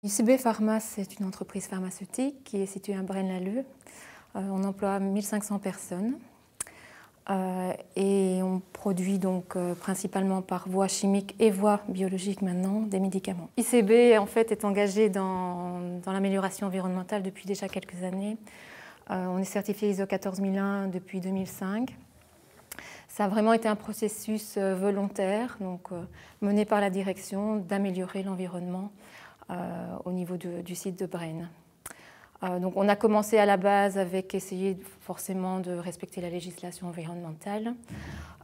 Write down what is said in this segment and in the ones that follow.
UCB Pharma, c'est une entreprise pharmaceutique qui est située à Braine-l'Alleud. On emploie 1500 personnes et on produit donc principalement par voie chimique et voie biologique maintenant des médicaments. UCB en fait est engagé dans l'amélioration environnementale depuis déjà quelques années. On est certifié ISO 14001 depuis 2005. Ça a vraiment été un processus volontaire, donc mené par la direction d'améliorer l'environnement au niveau du site de Braine. Donc on a commencé à la base avec essayer forcément de respecter la législation environnementale,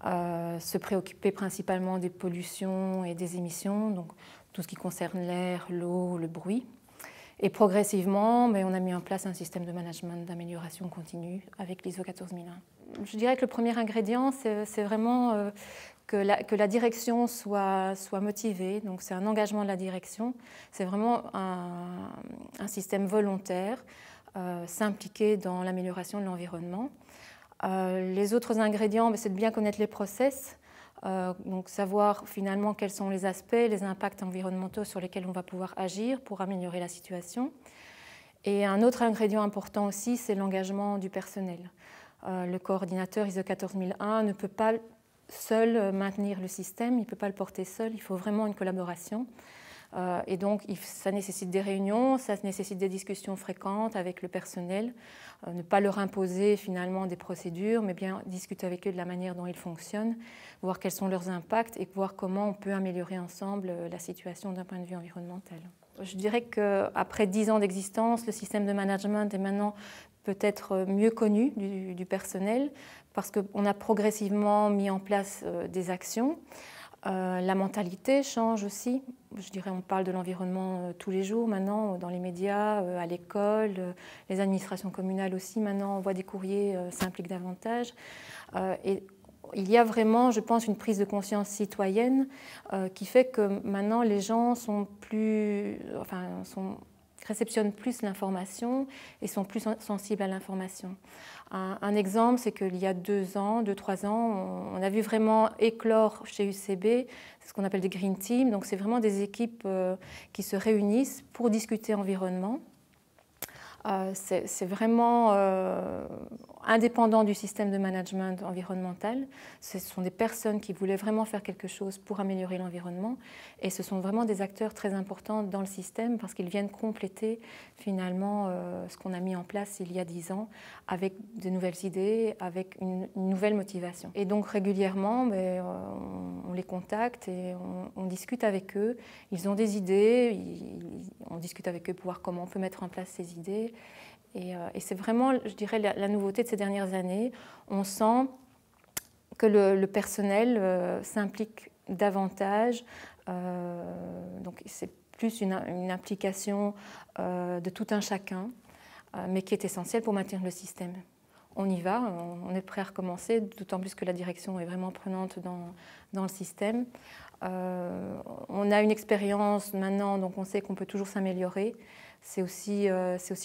se préoccuper principalement des pollutions et des émissions, donc tout ce qui concerne l'air, l'eau, le bruit. Et progressivement, on a mis en place un système de management d'amélioration continue avec l'ISO 14001. Je dirais que le premier ingrédient, c'est vraiment que la direction soit motivée. Donc c'est un engagement de la direction. C'est vraiment un système volontaire, s'impliquer dans l'amélioration de l'environnement. Les autres ingrédients, c'est de bien connaître les process. Donc savoir finalement quels sont les aspects, les impacts environnementaux sur lesquels on va pouvoir agir pour améliorer la situation. Et un autre ingrédient important aussi, c'est l'engagement du personnel. Le coordinateur ISO 14001 ne peut pas seul maintenir le système, il ne peut pas le porter seul, il faut vraiment une collaboration. Et donc, ça nécessite des réunions, ça nécessite des discussions fréquentes avec le personnel, ne pas leur imposer finalement des procédures, mais bien discuter avec eux de la manière dont ils fonctionnent, voir quels sont leurs impacts et voir comment on peut améliorer ensemble la situation d'un point de vue environnemental. Je dirais qu'après 10 ans d'existence, le système de management est maintenant peut-être mieux connu du personnel parce qu'on a progressivement mis en place des actions. La mentalité change aussi. Je dirais on parle de l'environnement tous les jours maintenant, dans les médias, à l'école, les administrations communales aussi maintenant envoient des courriers, s'impliquent davantage. Et il y a vraiment, je pense, une prise de conscience citoyenne qui fait que maintenant les gens réceptionnent plus l'information et sont plus sensibles à l'information. Un exemple, c'est qu'il y a 2-3 ans, on a vu vraiment éclore chez UCB ce qu'on appelle des Green Teams. Donc c'est vraiment des équipes qui se réunissent pour discuter environnement. C'est vraiment indépendant du système de management environnemental. Ce sont des personnes qui voulaient vraiment faire quelque chose pour améliorer l'environnement et ce sont vraiment des acteurs très importants dans le système parce qu'ils viennent compléter finalement ce qu'on a mis en place il y a 10 ans avec de nouvelles idées, avec une nouvelle motivation. Et donc régulièrement, on les contacte et on discute avec eux. Ils ont des idées, on discute avec eux pour voir comment on peut mettre en place ces idées. Et c'est vraiment, je dirais, la nouveauté de ces dernières années. On sent que le personnel s'implique davantage. Donc c'est plus une implication de tout un chacun, mais qui est essentielle pour maintenir le système. On y va, on est prêt à recommencer, d'autant plus que la direction est vraiment prenante dans le système. On a une expérience maintenant, donc on sait qu'on peut toujours s'améliorer. C'est aussi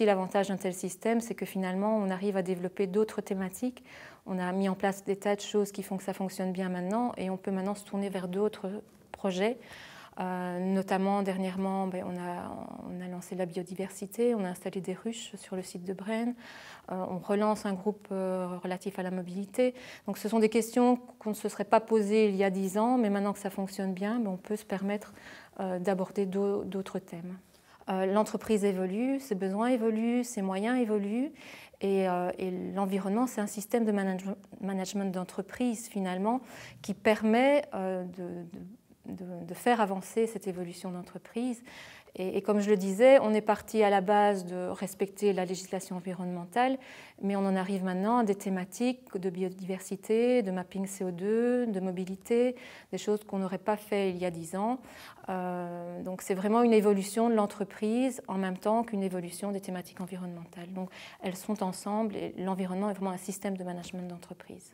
l'avantage d'un tel système, c'est que finalement on arrive à développer d'autres thématiques. On a mis en place des tas de choses qui font que ça fonctionne bien maintenant et on peut maintenant se tourner vers d'autres projets. Notamment dernièrement, on a lancé la biodiversité, on a installé des ruches sur le site de Braine, on relance un groupe relatif à la mobilité. Donc ce sont des questions qu'on ne se serait pas posées il y a 10 ans, mais maintenant que ça fonctionne bien, on peut se permettre d'aborder d'autres thèmes. L'entreprise évolue, ses besoins évoluent, ses moyens évoluent et l'environnement, c'est un système de management d'entreprise finalement qui permet de faire avancer cette évolution d'entreprise. Et comme je le disais, on est parti à la base de respecter la législation environnementale, mais on en arrive maintenant à des thématiques de biodiversité, de mapping CO2, de mobilité, des choses qu'on n'aurait pas fait il y a 10 ans. Donc c'est vraiment une évolution de l'entreprise en même temps qu'une évolution des thématiques environnementales. Donc elles sont ensemble et l'environnement est vraiment un système de management d'entreprise.